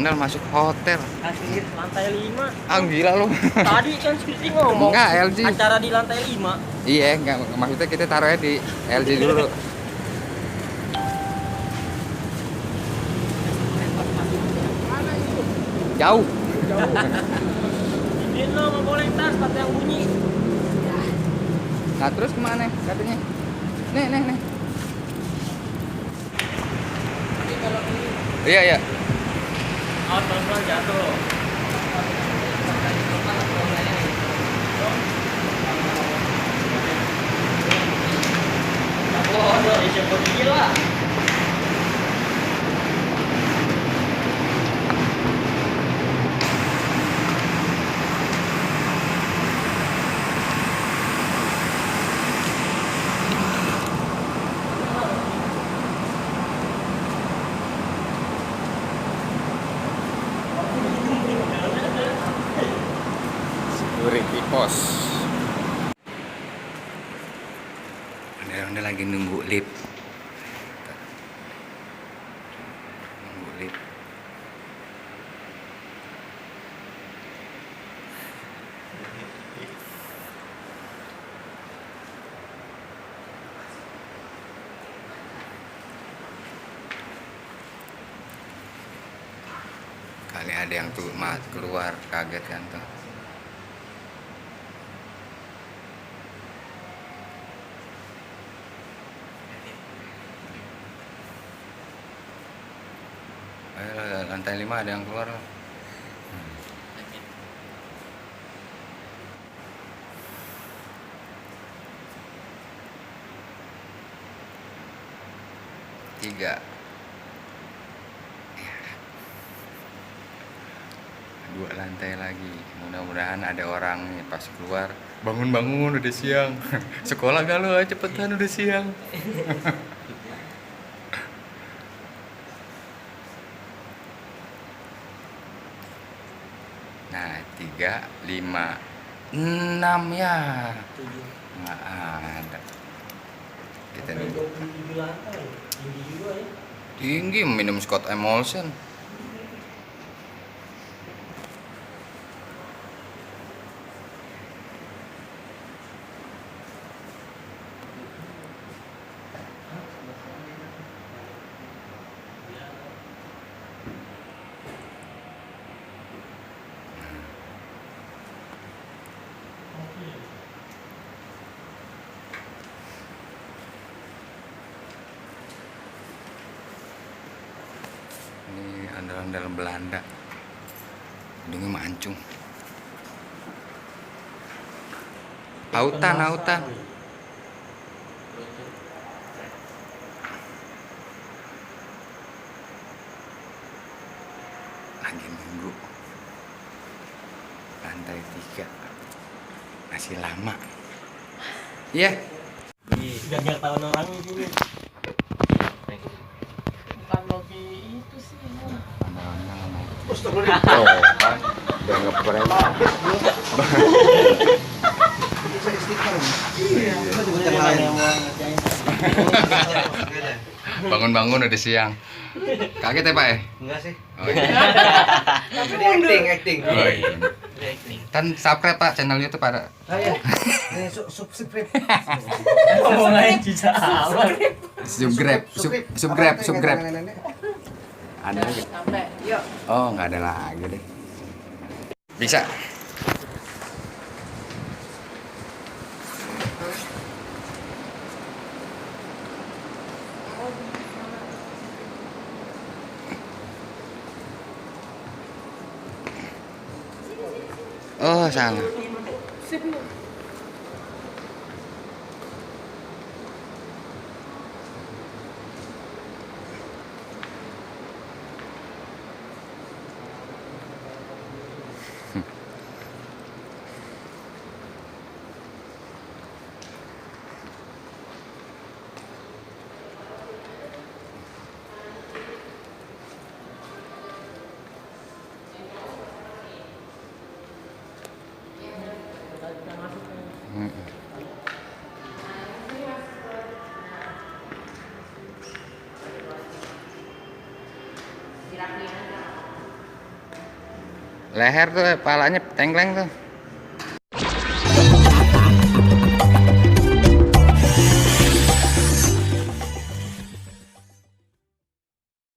ondel-ondel masuk hotel. Asli lantai 5. Ah gila lu. Tadi kan Skriti ngomong. Enggak, LG. Acara di lantai 5. Iya, enggak maksudnya kita taruhnya di LG dulu. Jauh. Ini lo nggak boleh tas, kata yang bunyi. Nah terus kemana katanya? Nih. Iya iya. Oh, pelan-pelan jatuh loh. Oh, siapa gila? Security pos. Anda lagi nunggu lift. Nunggu lift. Kali ada yang tuh keluar kaget kan tuh. Ayo, lantai 5 ada yang keluar. Tiga. Dua lantai lagi. Mudah-mudahan ada orang nih pas keluar. Bangun udah siang. Sekolah gak lo? Cepetan udah siang. Nah, 3, 5, 6 ya. Nggak ada. Kita nunggu. 27 lantai. Tinggi juga ya. Tinggi minum Scott Emulsion. Ini ondel-ondel Belanda. Hidungnya mancung. Autan. Lagi nunggu. Lantai 3. Masih lama. Iya. Gagal tahun orang itu. Bukan lobby itu sih. Oh, kan udah ngeprem. Bangun udah siang. Kaget ya Pak ya? Enggak sih. Oh iya. Acting. Oh iya. Kan subscribe Pak channel YouTube ada. Oh iya. Ini subscribe. Ngomongnya bisa amat. Subscribe. Ada lagi? Sampai. Yuk. Oh, nggak ada lagi deh. Bisa. Oh, salah. Leher tuh palanya tengkleng tuh.